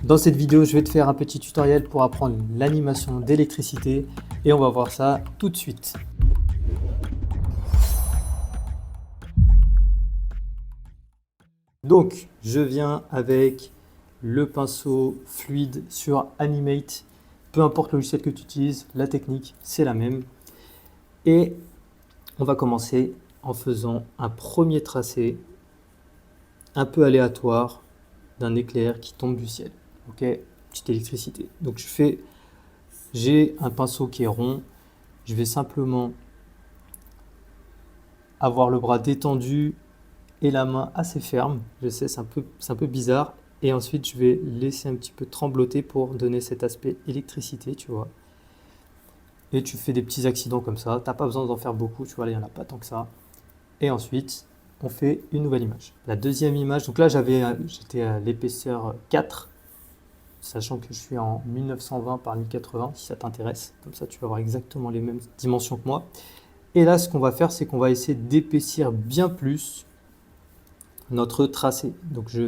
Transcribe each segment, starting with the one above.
Dans cette vidéo, je vais te faire un petit tutoriel pour apprendre l'animation d'électricité et on va voir ça tout de suite. Donc, je viens avec le pinceau fluide sur Animate. Peu importe le logiciel que tu utilises, la technique, c'est la même. Et on va commencer en faisant un premier tracé un peu aléatoire d'un éclair qui tombe du ciel. Ok, petite électricité. Donc j'ai un pinceau qui est rond. Je vais simplement avoir le bras détendu et la main assez ferme. Je sais, c'est un peu bizarre. Et ensuite, je vais laisser un petit peu trembloter pour donner cet aspect électricité, tu vois. Et tu fais des petits accidents comme ça. T'as pas besoin d'en faire beaucoup, tu vois, là, il n'y en a pas tant que ça. Et ensuite, on fait une nouvelle image. La deuxième image, donc là, j'étais à l'épaisseur 4, sachant que je suis en 1920 par 1080, si ça t'intéresse. Comme ça, tu vas avoir exactement les mêmes dimensions que moi. Et là, ce qu'on va faire, c'est qu'on va essayer d'épaissir bien plus notre tracé. Donc je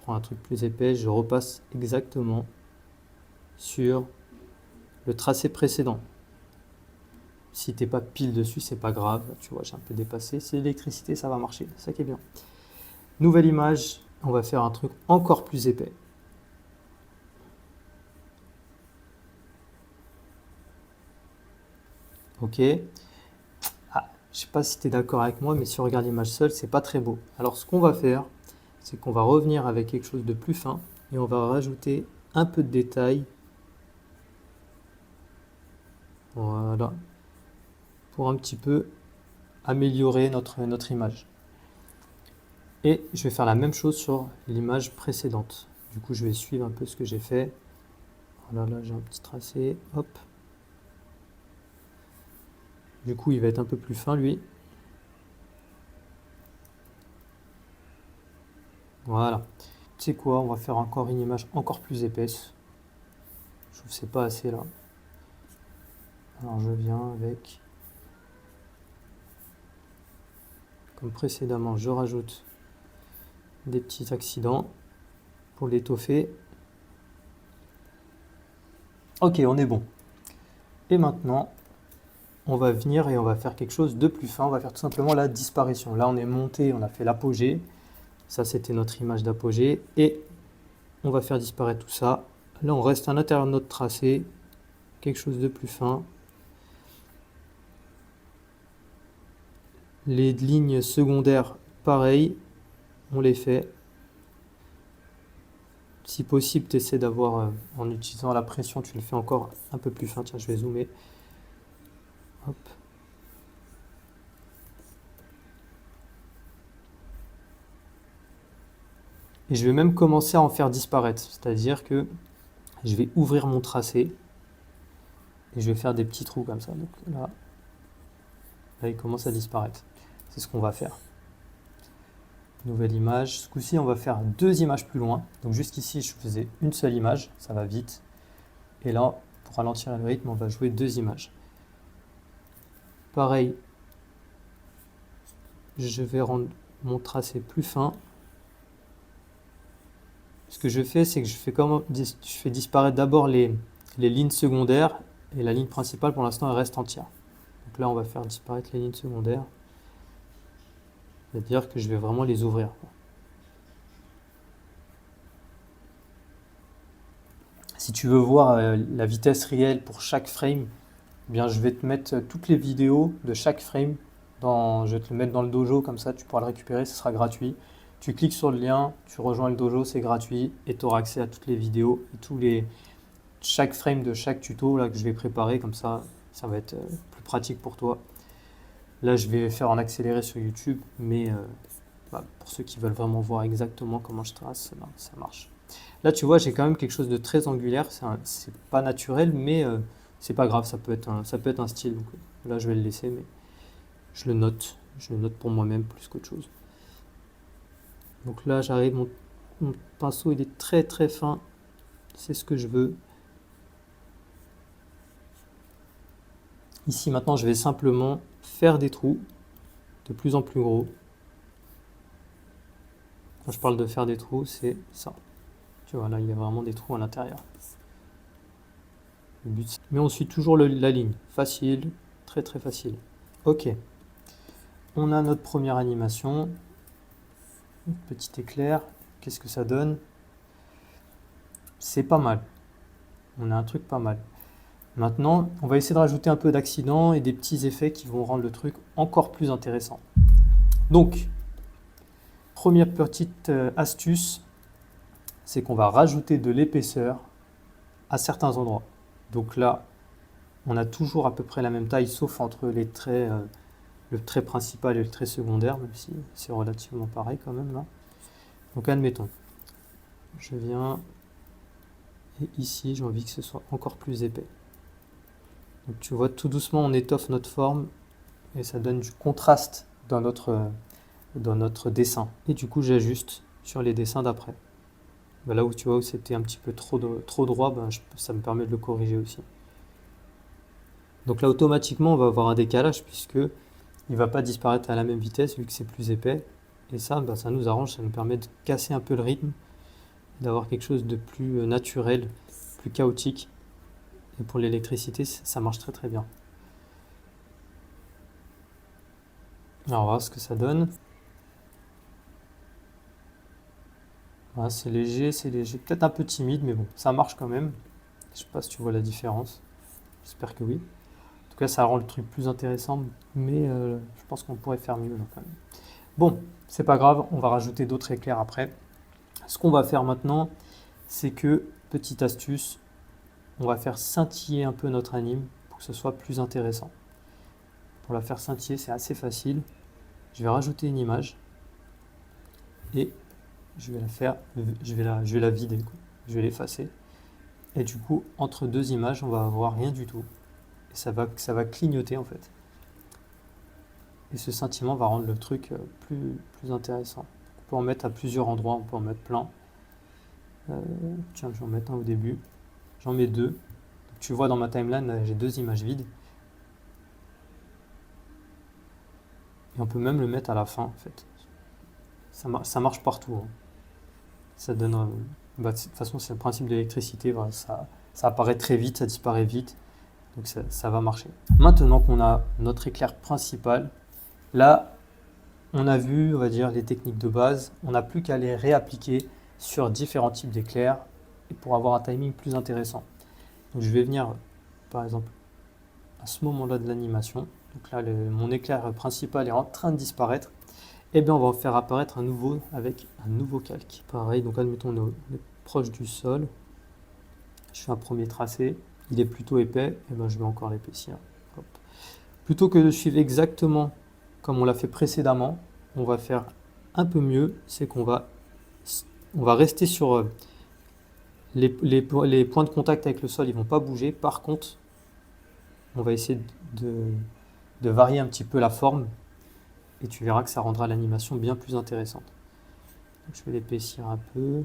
prends un truc plus épais, je repasse exactement sur le tracé précédent. Si t'es pas pile dessus, c'est pas grave. Tu vois, j'ai un peu dépassé. C'est l'électricité, ça va marcher. C'est ça qui est bien. Nouvelle image, on va faire un truc encore plus épais. Ok. Ah, je sais pas si tu es d'accord avec moi, mais si on regarde l'image seule, c'est pas très beau. Alors ce qu'on va faire, c'est qu'on va revenir avec quelque chose de plus fin et on va rajouter un peu de détail. Voilà. Pour un petit peu améliorer notre image. Et je vais faire la même chose sur l'image précédente. Du coup, je vais suivre un peu ce que j'ai fait. Voilà, là j'ai un petit tracé. Hop. Du coup, il va être un peu plus fin, lui. Voilà. Tu sais quoi, on va faire encore une image encore plus épaisse. Je trouve que c'est pas assez là. Alors je viens avec, comme précédemment, je rajoute des petits accidents pour l'étoffer. Ok, on est bon. Et maintenant, on va venir et on va faire quelque chose de plus fin. On va faire tout simplement la disparition. Là, on est monté, on a fait l'apogée. Ça, c'était notre image d'apogée. Et on va faire disparaître tout ça. Là, on reste à l'intérieur de notre tracé. Quelque chose de plus fin. Les lignes secondaires, pareil. On les fait. Si possible, tu essaies d'avoir, en utilisant la pression, tu le fais encore un peu plus fin. Tiens, je vais zoomer. Hop. Et je vais même commencer à en faire disparaître. C'est-à-dire que je vais ouvrir mon tracé et je vais faire des petits trous comme ça. Donc là il commence à disparaître. C'est ce qu'on va faire. Nouvelle image. Ce coup-ci, on va faire deux images plus loin. Donc jusqu'ici, je faisais une seule image. Ça va vite. Et là, pour ralentir le rythme, on va jouer deux images. Pareil, je vais rendre mon tracé plus fin. Ce que je fais, c'est que je fais disparaître d'abord les lignes secondaires et la ligne principale, pour l'instant, elle reste entière. Donc là, on va faire disparaître les lignes secondaires. C'est-à-dire que je vais vraiment les ouvrir. Si tu veux voir la vitesse réelle pour chaque frame, eh bien, je vais te mettre toutes les vidéos de chaque frame. Je vais te le mettre dans le dojo, comme ça tu pourras le récupérer, ce sera gratuit. Tu cliques sur le lien, tu rejoins le dojo, c'est gratuit et tu auras accès à toutes les vidéos et chaque frame de chaque tuto là, que je vais préparer, comme ça va être plus pratique pour toi. Là, je vais faire en accéléré sur YouTube, mais pour ceux qui veulent vraiment voir exactement comment je trace, ça marche. Là, tu vois, j'ai quand même quelque chose de très angulaire. C'est pas naturel, mais c'est pas grave. Ça peut être un style. Donc, là, je vais le laisser, mais je le note. Je le note pour moi-même plus qu'autre chose. Donc là, j'arrive. Mon pinceau, il est très très fin. C'est ce que je veux. Ici, maintenant, je vais simplement faire des trous de plus en plus gros. Quand je parle de faire des trous, c'est ça. Tu vois, là, il y a vraiment des trous à l'intérieur. Mais on suit toujours la ligne. Facile, très très facile. Ok. On a notre première animation. Petit éclair. Qu'est-ce que ça donne? C'est pas mal. On a un truc pas mal. Maintenant, on va essayer de rajouter un peu d'accident et des petits effets qui vont rendre le truc encore plus intéressant. Donc, première petite astuce, c'est qu'on va rajouter de l'épaisseur à certains endroits. Donc là, on a toujours à peu près la même taille, sauf entre les traits, le trait principal et le trait secondaire, même si c'est relativement pareil quand même là. Donc admettons, je viens et ici j'ai envie que ce soit encore plus épais. Donc tu vois, tout doucement on étoffe notre forme et ça donne du contraste dans notre dessin. Et du coup j'ajuste sur les dessins d'après. Ben là où tu vois où c'était un petit peu trop droit, ben ça me permet de le corriger aussi. Donc là automatiquement on va avoir un décalage puisque il ne va pas disparaître à la même vitesse vu que c'est plus épais. Et ça, ben, ça nous arrange, ça nous permet de casser un peu le rythme, d'avoir quelque chose de plus naturel, plus chaotique. Et pour l'électricité, ça marche très très bien. Alors on va voir ce que ça donne. Voilà, c'est léger, peut-être un peu timide, mais bon, ça marche quand même. Je sais pas si tu vois la différence. J'espère que oui. En tout cas, ça rend le truc plus intéressant, mais je pense qu'on pourrait faire mieux là, quand même. Bon, c'est pas grave, on va rajouter d'autres éclairs après. Ce qu'on va faire maintenant, c'est que, petite astuce, on va faire scintiller un peu notre anime pour que ce soit plus intéressant. Pour la faire scintiller, c'est assez facile. Je vais rajouter une image et je vais la vider, quoi. Je vais l'effacer. Et du coup, entre deux images, on va avoir rien du tout. Et ça va clignoter en fait. Et ce scintillement va rendre le truc plus intéressant. On peut en mettre à plusieurs endroits, on peut en mettre plein. Tiens, je vais en mettre un au début. J'en mets deux. Donc, tu vois dans ma timeline, j'ai deux images vides. Et on peut même le mettre à la fin en fait. Ça marche partout, hein. Ça donne. De toute façon, c'est le principe de l'électricité. Voilà, ça apparaît très vite, ça disparaît vite. Donc ça va marcher. Maintenant qu'on a notre éclair principal, là, on a vu, on va dire, les techniques de base. On n'a plus qu'à les réappliquer sur différents types d'éclairs et pour avoir un timing plus intéressant. Donc je vais venir, par exemple, à ce moment-là de l'animation. Donc là, mon éclair principal est en train de disparaître. Et bien, on va en faire apparaître un nouveau avec un nouveau calque. Pareil, donc admettons, on est proche du sol. Je fais un premier tracé. Il est plutôt épais. Et ben, je vais encore l'épaissir. Hop. Plutôt que de suivre exactement comme on l'a fait précédemment, on va faire un peu mieux. C'est qu'on va rester sur les points de contact avec le sol. Ils ne vont pas bouger. Par contre, on va essayer de varier un petit peu la forme. Et tu verras que ça rendra l'animation bien plus intéressante. Donc, je vais l'épaissir un peu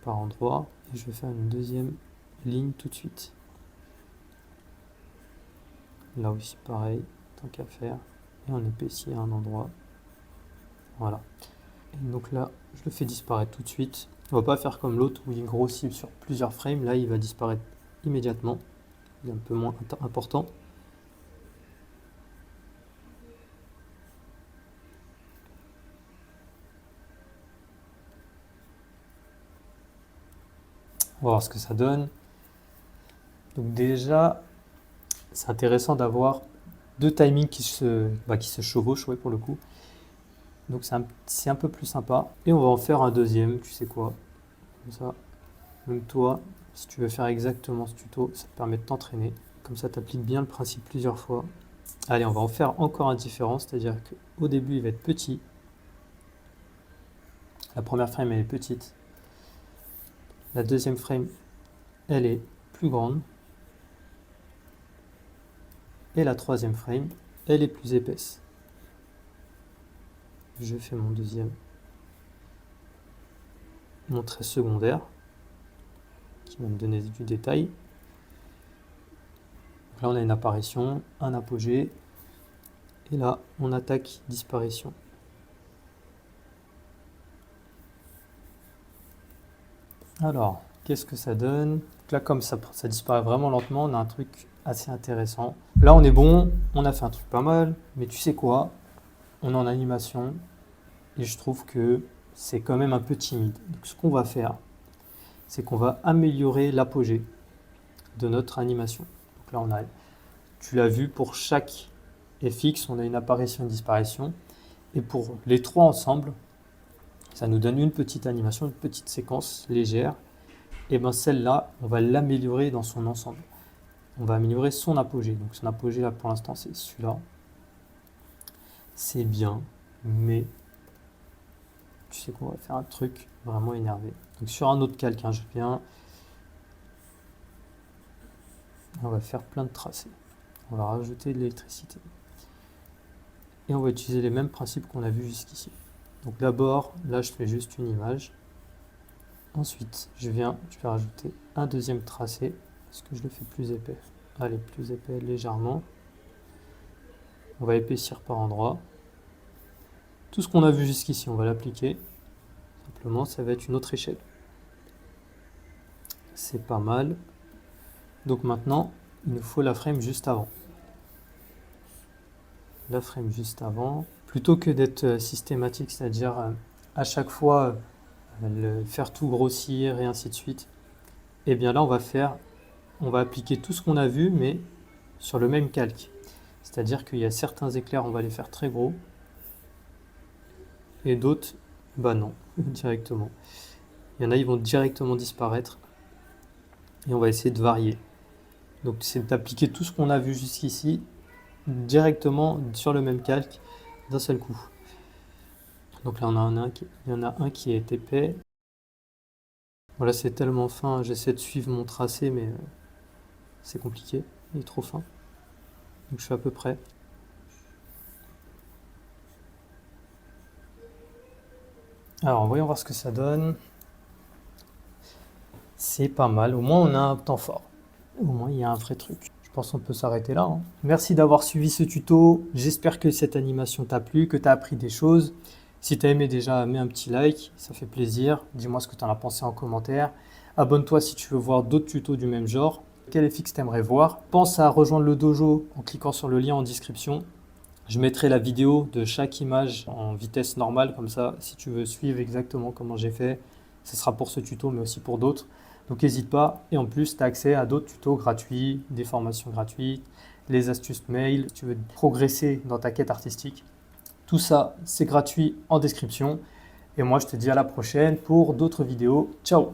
par endroit et je vais faire une deuxième ligne tout de suite. Là aussi pareil, tant qu'à faire, et on épaissit à un endroit. Voilà. Et donc là, je le fais disparaître tout de suite. On va pas faire comme l'autre où il grossit sur plusieurs frames. Là, il va disparaître immédiatement. Il est un peu moins important. On va voir ce que ça donne. Donc déjà, c'est intéressant d'avoir deux timings qui se chevauchent, ouais, pour le coup. Donc c'est un peu plus sympa. Et on va en faire un deuxième, tu sais quoi. Comme ça, même toi, si tu veux faire exactement ce tuto, ça te permet de t'entraîner. Comme ça, tu appliques bien le principe plusieurs fois. Allez, on va en faire encore un différent, c'est-à-dire qu'au début, il va être petit. La première frame, elle est petite. La deuxième frame, elle est plus grande. Et la troisième frame, elle est plus épaisse. Je fais mon trait secondaire, qui va me donner du détail. Donc là, on a une apparition, un apogée. Et là, on attaque disparition. Alors, qu'est-ce que ça donne? Donc là, comme ça disparaît vraiment lentement, on a un truc assez intéressant. Là, on est bon, on a fait un truc pas mal, mais tu sais quoi? On est en animation et je trouve que c'est quand même un peu timide. Donc, ce qu'on va faire, c'est qu'on va améliorer l'apogée de notre animation. Donc là, tu l'as vu, pour chaque FX, on a une apparition et une disparition. Et pour les trois ensemble, ça nous donne une petite animation, une petite séquence légère. Et bien celle-là, on va l'améliorer dans son ensemble. On va améliorer son apogée. Donc son apogée là pour l'instant c'est celui-là. C'est bien, mais tu sais qu'on va faire un truc vraiment énervé. Donc sur un autre calque, je viens, on va faire plein de tracés. On va rajouter de l'électricité. Et on va utiliser les mêmes principes qu'on a vus jusqu'ici. Donc d'abord, là je fais juste une image. Ensuite, je vais rajouter un deuxième tracé. Est-ce que je le fais plus épais? Allez, plus épais légèrement. On va épaissir par endroits. Tout ce qu'on a vu jusqu'ici, on va l'appliquer. Simplement, ça va être une autre échelle. C'est pas mal. Donc maintenant, il nous faut la frame juste avant. La frame juste avant. Plutôt que d'être systématique, c'est-à-dire à chaque fois faire tout grossir et ainsi de suite, et bien là, on va appliquer tout ce qu'on a vu, mais sur le même calque. C'est-à-dire qu'il y a certains éclairs, on va les faire très gros, et d'autres, bah non, directement. Il y en a, ils vont directement disparaître, et on va essayer de varier. Donc c'est d'appliquer tout ce qu'on a vu jusqu'ici directement sur le même calque d'un seul coup. Donc là, il y en a un qui est épais. Voilà, c'est tellement fin, j'essaie de suivre mon tracé, mais c'est compliqué, il est trop fin. Donc je suis à peu près. Alors, voyons voir ce que ça donne. C'est pas mal, au moins on a un temps fort. Au moins il y a un vrai truc. Je pense qu'on peut s'arrêter là, hein. Merci d'avoir suivi ce tuto. J'espère que cette animation t'a plu, que tu as appris des choses. Si tu as aimé déjà, mets un petit like, ça fait plaisir. Dis-moi ce que tu en as pensé en commentaire. Abonne-toi si tu veux voir d'autres tutos du même genre. Quel FX t'aimerais voir? Pense à rejoindre le dojo en cliquant sur le lien en description. Je mettrai la vidéo de chaque image en vitesse normale, comme ça, si tu veux suivre exactement comment j'ai fait, ce sera pour ce tuto, mais aussi pour d'autres. Donc n'hésite pas. Et en plus, tu as accès à d'autres tutos gratuits, des formations gratuites, les astuces mail, si tu veux progresser dans ta quête artistique. Tout ça, c'est gratuit en description. Et moi, je te dis à la prochaine pour d'autres vidéos. Ciao!